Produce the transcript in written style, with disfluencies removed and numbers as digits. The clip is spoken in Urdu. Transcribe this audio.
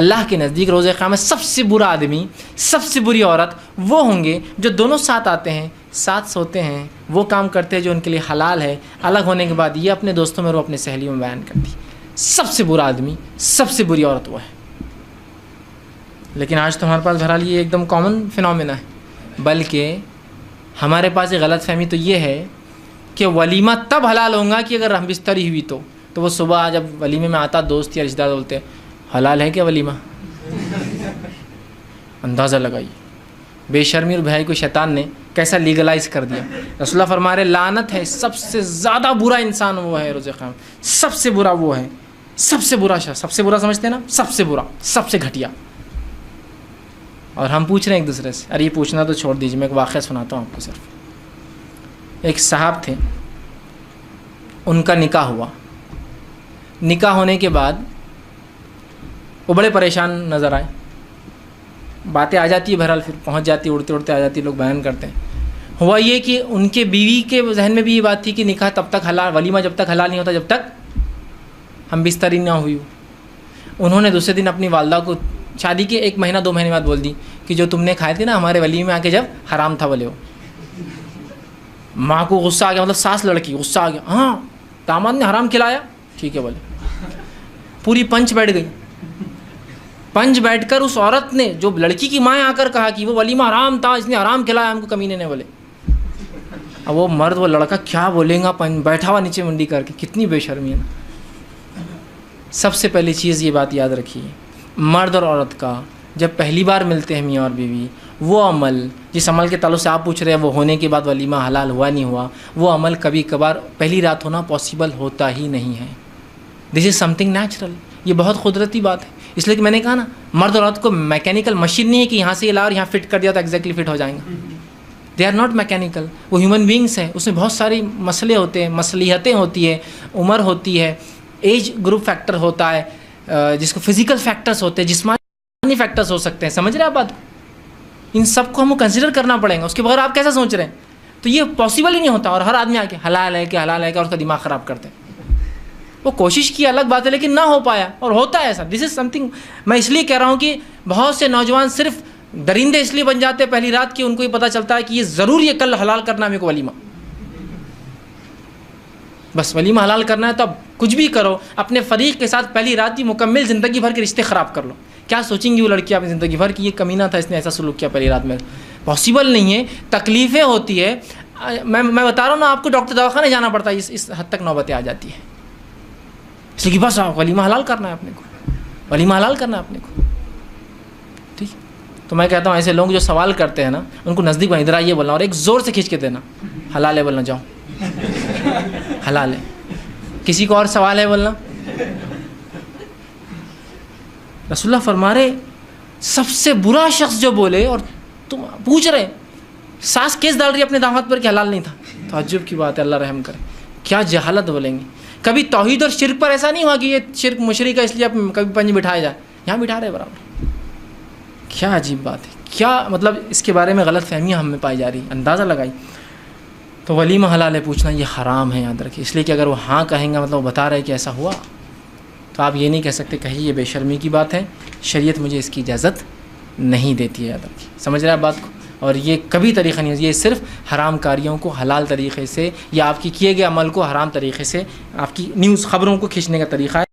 اللہ کے نزدیک روز قیامت سب سے برا آدمی، سب سے بری عورت وہ ہوں گے جو دونوں ساتھ آتے ہیں، ساتھ سوتے ہیں، وہ کام کرتے ہیں جو ان کے لیے حلال ہے، الگ ہونے کے بعد یہ اپنے دوستوں میں اور اپنے سہیلیوں میں بیان کرتی. سب سے برا آدمی، سب سے بری عورت وہ ہے. لیکن آج تو ہمارے پاس بہرحال یہ ایک دم کامن فینومینا ہے. بلکہ ہمارے پاس ایک غلط فہمی تو یہ ہے کہ ولیمہ تب حلال ہوگا کہ اگر ہم بستری ہوئی تو وہ صبح جب ولیمے میں آتا دوست یا رشتہ دار بولتے حلال ہے کیا ولیمہ؟ اندازہ لگائیے بے شرمی اور بھائی کو شیطان نے کیسا لیگلائز کر دیا. رسول اللہ فرما رہے لعنت ہے، سب سے زیادہ برا انسان وہ ہے روز قیامت، سب سے برا وہ ہے، سب سے برا شخص. سب سے برا سمجھتے ہیں نا، سب سے برا، سب سے گھٹیا. اور ہم پوچھ رہے ہیں ایک دوسرے سے، ارے یہ پوچھنا تو چھوڑ دیجیے، میں ایک واقعہ سناتا ہوں آپ کو. صرف ایک صاحب تھے، ان کا نکاح ہوا. نکاح ہونے کے بعد وہ بڑے پریشان نظر آئے. باتیں آ جاتی ہے بہرحال، پھر پہنچ جاتی ہے، اڑتے اڑتے آ جاتی ہے، لوگ بیان کرتے ہیں. ہوا یہ کہ ان کے بیوی کے ذہن میں بھی یہ بات تھی کہ نکاح تب تک حلال، ولیمہ جب تک حلال نہیں ہوتا جب تک ہم بستری نہ ہوئی. انہوں نے دوسرے دن اپنی والدہ کو شادی کے 1 مہینہ 2 مہینے بعد بول دی کہ جو تم نے کھائے تھے نا ہمارے ولیمے میں آ کے جب حرام تھا بولے. ہو ماں کو غصہ آ گیا، مطلب ساس لڑکی غصہ آ گیا، ہاں داماد نے حرام کھلایا، ٹھیک ہے بولے. پوری پنچ بیٹھ گئی. پنچ بیٹھ کر اس عورت نے جو لڑکی کی ماں آ کر کہا کہ وہ ولیمہ حرام تھا، اس نے حرام کھلایا ہم کو، کمینے نے بولے. اب وہ مرد وہ لڑکا کیا بولے گا، بیٹھا ہوا نیچے منڈی کر کے. کتنی بے شرمی ہے نا. سب سے پہلی چیز یہ بات یاد رکھیے، مرد اور عورت کا جب پہلی بار ملتے ہیں میاں اور بیوی، وہ عمل جس عمل کے تعلق سے آپ پوچھ رہے ہیں وہ ہونے کے بعد ولیمہ حلال ہوا نہیں ہوا، وہ عمل کبھی کبھار پہلی رات ہونا پاسبل ہوتا ہی نہیں ہے. دس از سم تھنگ نیچرل. یہ بہت قدرتی بات ہے. اس لیے کہ میں نے کہا نا، مرد اور عورت کو میکینیکل مشین نہیں ہے کہ یہاں سے یہ لا اور یہاں فٹ کر دیا تو ایگزیکٹلی فٹ ہو جائیں گے. They are not mechanical. وہ ہیومن بینگس ہیں، اس میں بہت ساری مسئلے ہوتے ہیں، مصلحتیں ہوتی ہے، عمر ہوتی ہے، ایج گروپ فیکٹر ہوتا ہے، جس کو فزیکل فیکٹرز ہوتے ہیں، جسمانی فیکٹرز ہو سکتے ہیں. سمجھ رہے ہیں آپ بات کو؟ ان سب کو ہم کو کنسیڈر کرنا پڑے گا. اس کے بغیر آپ کیسا سوچ رہے ہیں؟ تو یہ پاسبل ہی نہیں ہوتا. اور ہر آدمی آ کے حلال ہے کہ حلال ہے کہ، اور اس کا دماغ خراب کرتے ہیں. وہ کوشش کی الگ بات ہے لیکن نہ ہو پایا، اور ہوتا ہے ایسا. دس از سم تھنگ. میں اس لیے کہہ رہا ہوں کہ بہت سے نوجوان صرف درندے اس لیے بن جاتے ہیں پہلی رات کی، ان کو یہ پتہ چلتا ہے کہ یہ ضرور یہ کل حلال کرنا ہے میرے کو ولیمہ، بس ولیمہ حلال کرنا ہے. تو اب کچھ بھی کرو، اپنے فریق کے ساتھ پہلی رات کی مکمل زندگی بھر کے رشتے خراب کر لو. کیا سوچیں گی وہ لڑکی اپنی زندگی بھر کہ یہ کمینہ تھا، اس نے ایسا سلوک کیا پہلی رات میں. پاسبل نہیں ہے. تکلیفیں ہوتی ہے. میں بتا رہا ہوں نا آپ کو، ڈاکٹر دواخانے جانا پڑتا ہے، اس حد تک نوبتیں آ جاتی ہے. اس لیے کہ بس ولیمہ حلال کرنا ہے اپنے کو، ولیمہ حلال کرنا ہے اپنے کو. ٹھیک. تو میں کہتا ہوں ایسے لوگ جو سوال کرتے ہیں نا، ان کو نزدیک ادھر آئیے بولنا، اور ایک زور سے کھینچ کے دینا حلال ہے بولنا. جاؤ حلال ہے. کسی کو اور سوال ہے بولنا. رسول اللہ فرما رہے سب سے برا شخص جو بولے، اور تم پوچھ رہے ساس کیس ڈال رہی ہے اپنے داماد پر کہ حلال نہیں تھا. تعجب کی بات ہے، اللہ رحم کرے. کیا جہالت بولیں گے. کبھی توحید اور شرک پر ایسا نہیں ہوا کہ یہ شرک مشرک ہے اس لیے کبھی پنج بٹھایا جائے. یہاں بٹھا رہے برابر. کیا عجیب بات ہے. کیا مطلب اس کے بارے میں غلط فہمیاں ہم میں پائی جا رہی. اندازہ لگائی. تو ولیمہ حلال ہے پوچھنا یہ حرام ہے، یاد رکھیے. اس لیے کہ اگر وہ ہاں کہیں گا مطلب وہ بتا رہے کہ ایسا ہوا، تو آپ یہ نہیں کہہ سکتے کہیں یہ بے شرمی کی بات ہے، شریعت مجھے اس کی اجازت نہیں دیتی ہے. یاد رکھیے. سمجھ رہے ہیں بات کو. اور یہ کبھی طریقہ نہیں ہے، یہ صرف حرام کاریوں کو حلال طریقے سے، یا آپ کی کیے گئے عمل کو حرام طریقے سے، آپ کی نیوز خبروں کو کھینچنے کا طریقہ ہے.